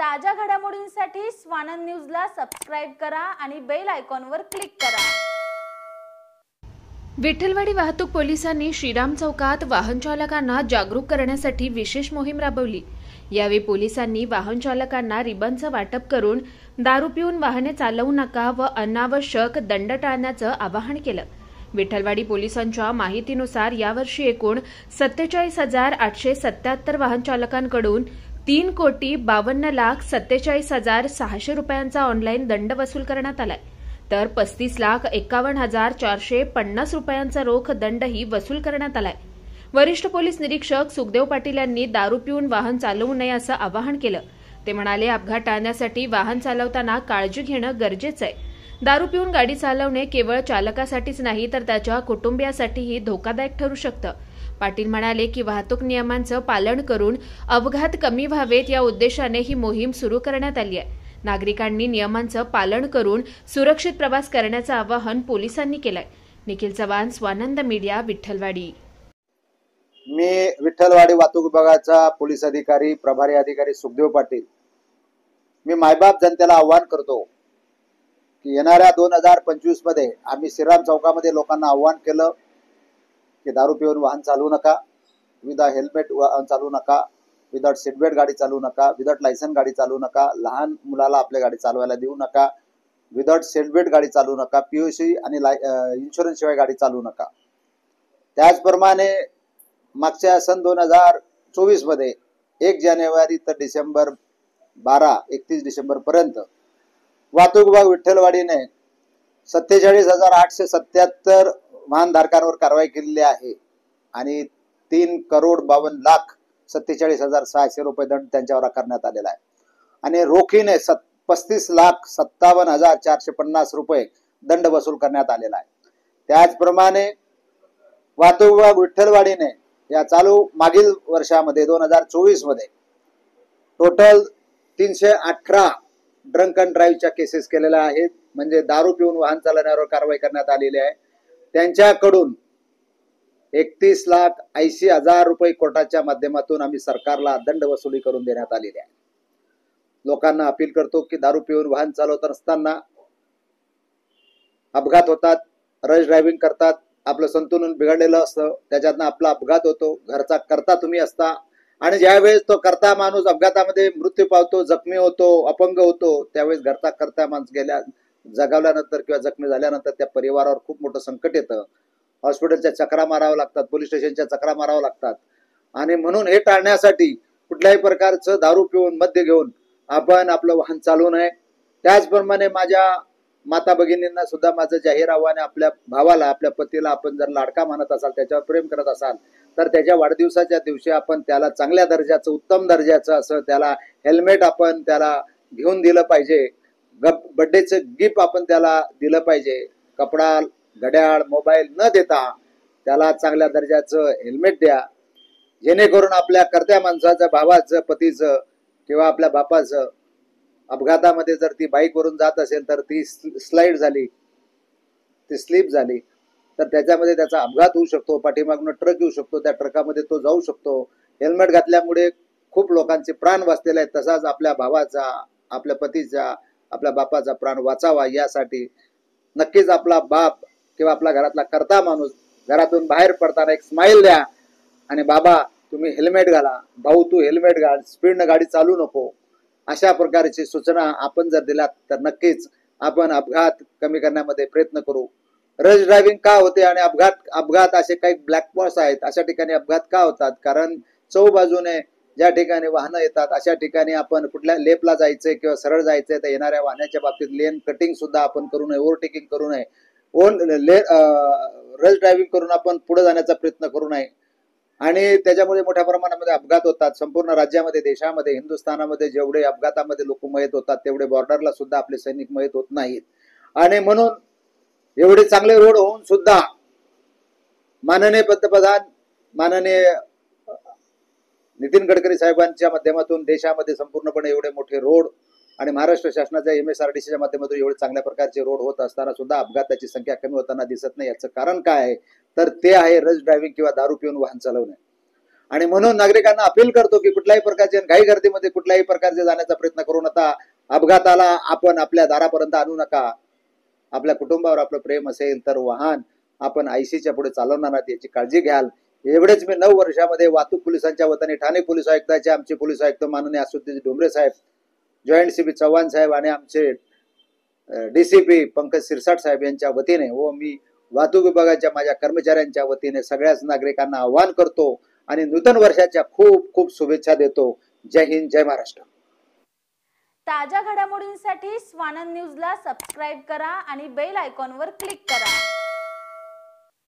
ताज्या घडामोडींसाठी स्वानंद न्यूजला सबस्क्राइब करा आणि बेल आयकॉनवर क्लिक करा। विठ्ठलवाडी वाहतूक पोलिसांनी श्रीराम चौकात वाहन चालकांना जागरूक करण्यासाठी विशेष मोहीम राबवली। यावेळी पोलिसांनी वाहन चालकांना रिबनचं वाटप करून दारू पिऊन वाहने चालवू नका व अनावश्यक दंड टाळण्याचं आवाहन केलं। विठ्ठलवाडी पोलिसांच्या माहितीनुसार यावर्षी एकूण 47,877 वाहन चालकांकडून 3,52,47,600 रुपयांचा ऑनलाईन दंड वसूल करण्यात आलाय, तर 35,51,450 रुपयांचा रोख दंडही वसूल करण्यात आलाय। वरिष्ठ पोलीस निरीक्षक सुखदेव पाटील यांनी दारू पिऊन वाहन चालवू नये असं आवाहन केलं। ते म्हणाले, अपघात टाळण्यासाठी वाहन चालवताना काळजी घेणं गरजेचं आहे। दारू पिऊन गाडी चालवणे केवळ चालकासाठीच नाही तर त्याच्या कुटुंबियासाठीही धोकादायक ठरू शकतं। पाटील म्हणाले की वाहतूक नियमांचं पालन करून अपघात कमी व्हावेत या उद्देशाने ही मोहीम सुरू करण्यात आली आहे। नागरिकांनी नियमांचं पालन करून सुरक्षित प्रवास करण्याचं आवाहन पोलिसांनी केलंय। निखिल चव्हाण, स्वानंद मीडिया, विठ्ठलवाडी। मी विठ्ठलवाडी वाहतूक विभागाचा पोलीस अधिकारी प्रभारी अधिकारी सुखदेव पाटील। मी मायबाप जनतेला आवाहन करतो की येणाऱ्या 2025 मध्ये आम्ही श्रीराम चौकामध्ये लोकांना आवाहन केलं की दारू पिऊन वाहन चालवू नका, विदाउट हेल्मेट वाहन चालवू नका, विदाउट सीट बेल्ट गाडी चालवू नका, विदाउट लायसन गाडी चालवू नका, लहान मुलाला आपल्या गाडी चालवायला देऊ नका, विदाउट सीट बेल्ट गाडी चालवू नका, पीयूसी आणि इन्शुरन्स शिवाय गाडी चालवू नका। त्याचप्रमाणे मागच्या सन 2024 मध्ये 1 जानेवारी तर डिसेंबर 31 डिसेंबर पर्यंत वाहतूक विभाग विठ्ठलवाडीने 47,877 वाहनधारकांवर कारवाई केलेली आहे आणि 3,52,47,600 रुपये दंड त्यांच्यावर आकारण्यात आलेला आहे आणि रोखीने 35,57,450 रुपये दंड वसूल करण्यात आलेला आहे। त्याचप्रमाणे वाहतूक विभाग विठ्ठलवाडीने या मागील वर्षामध्ये 2024 मध्ये टोटल 318 ड्रंक अँड ड्राईव्हच्या केसेस केलेल्या आहेत, म्हणजे दारू पिऊन वाहन चालवण्यावर कारवाई करण्यात आलेली आहे। त्यांच्याकडून 31,80,000 रुपये कोर्टाच्या माध्यमातून आम्ही सरकारला दंड वसुली करून देण्यात आलेली आहे। लोकांना अपील करतो की दारू पिऊन वाहन चालवत असताना अपघात होतात, रश ड्रायव्हिंग करतात, आपलं संतुलन बिघडलेलं असतं, त्याच्यातनं आपला अपघात होतो। घरचा करता तुम्ही असता आणि ज्यावेळेस तो करता माणूस अपघातामध्ये मृत्यू पावतो, जखमी होतो, अपंग होतो, त्यावेळेस घरचा करता माणूस जगावल्यानंतर किंवा जखमी झाल्यानंतर त्या परिवारावर खूप मोठं संकट येतं। हॉस्पिटलच्या चक्रा माराव्या लागतात, पोलीस स्टेशनच्या चक्रा माराव्या लागतात आणि म्हणून हे टाळण्यासाठी कुठल्याही प्रकारचं दारू पिऊन मद्य घेऊन आपण आपलं वाहन चालवू नये। त्याचप्रमाणे माझ्या माता भगिनींना सुद्धा माझं जाहीर आव्हान आहे, आपल्या भावाला, आपल्या पतीला आपण जर लाडका मानत असाल, त्याच्यावर प्रेम करत असाल तर त्याच्या वाढदिवसाच्या दिवशी आपण त्याला चांगल्या दर्जाचं, उत्तम दर्जाचं असं त्याला हेल्मेट आपण त्याला घेऊन दिलं पाहिजे। बर्थडेचं गिफ्ट आपण त्याला दिलं पाहिजे। कपडा, घड्याळ, मोबाईल न देता त्याला चांगल्या दर्जाचं हेल्मेट द्या, जेणेकरून आपल्या कर्त्या माणसाचं, भावाचं, पतीचं किंवा आपल्या बापाचं अपघातामध्ये जर ती बाईकवरून जात असेल तर ती स्लाइड झाली, ती स्लिप झाली तर त्याच्यामध्ये त्याचा अपघात होऊ शकतो, पाठीमागून ट्रक येऊ शकतो, त्या ट्रकामध्ये तो जाऊ शकतो। हेल्मेट घातल्यामुळे खूप लोकांचे प्राण वाचलेले आहेत। तसाच आपल्या भावाचा, आपल्या पतीचा, आपल्या बापाचा प्राण वाचावा यासाठी नक्कीच आपला बाप किंवा आपला घरातला कर्ता माणूस घरातून बाहेर पडताना एक स्माइल द्या आणि बाबा तुम्ही हेल्मेट घाला, भाऊ तू हेल्मेट घाल, स्पीडनं गाडी चालू नको, अशा प्रकारची सूचना आपण जर दिलात तर नक्कीच आपण अपघात कमी करण्यामध्ये प्रयत्न करू। रश ड्रायव्हिंग का होते आणि अपघात असे काही ब्लॅक स्पॉट्स आहेत, अशा ठिकाणी अपघात का होतात? कारण चौबाजूने ज्या ठिकाणी वाहनं येतात अशा ठिकाणी आपण कुठल्या लेपला जायचंय किंवा सरळ जायचंय तर येणाऱ्या वाहनाच्या बाबतीत लेन कटिंग सुद्धा आपण करू नये, ओव्हरटेकिंग करू नये, रश ड्रायव्हिंग करून आपण पुढे जाण्याचा प्रयत्न करू नये आणि त्याच्यामुळे मोठ्या प्रमाणामध्ये अपघात होतात। संपूर्ण राज्यामध्ये, देशामध्ये, हिंदुस्थानामध्ये जेवढे अपघातामध्ये लोक मयत होतात तेवढे बॉर्डरला सुद्धा आपले सैनिक मयत होत नाहीत आणि म्हणून एवढे चांगले रोड होऊन सुद्धा माननीय पंतप्रधान, माननीय नितीन गडकरी साहेबांच्या माध्यमातून देशामध्ये संपूर्णपणे एवढे मोठे रोड आणि महाराष्ट्र शासनाच्या MSRDCच्या माध्यमातून एवढे चांगल्या प्रकारचे रोड होत असताना सुद्धा अपघाताची संख्या कमी होताना दिसत नाही। याचं कारण काय आहे तर ते आहे रश ड्रायव्हिंग किंवा दारू पिऊन वाहन चालवणे आणि म्हणून नागरिकांना अपील करतो की कुठल्याही प्रकारचे घाई गर्दीमध्ये कुठल्याही प्रकारचे जाण्याचा प्रयत्न करू नका. अपघाताला आपण आपल्या दारापर्यंत आणू नका. आपल्या कुटुंबावर आपलं प्रेम असेल तर वाहन आपण आयसीच्या पुढे चालवणार नाहीत याची काळजी घ्याल. एवढेच मी 9 वर्षामध्ये वाहतूक पोलिसांच्या वतीने ठाणे पोलीस आयुक्ताचे आमचे पोलीस आयुक्त माननीय असुद्दीन डोंबरे साहेब, जॉईंट सीपी चव्हाण साहेब आणि आमचे डीसीपी पंकज सिरसाट साहेब यांच्या वतीने व मी वाहतूक विभागाच्या माझ्या कर्मचाऱ्यांच्या वतीने सगळ्याच नागरिकांना आवाहन करतो आणि नूतन वर्षाच्या खूप खूप शुभेच्छा देतो. जय हिंद, जय महाराष्ट्र. ताज्या घडामोडींसाठी स्वानंद न्यूजला सबस्क्राईब करा आणि बेल आयकॉनवर क्लिक करा.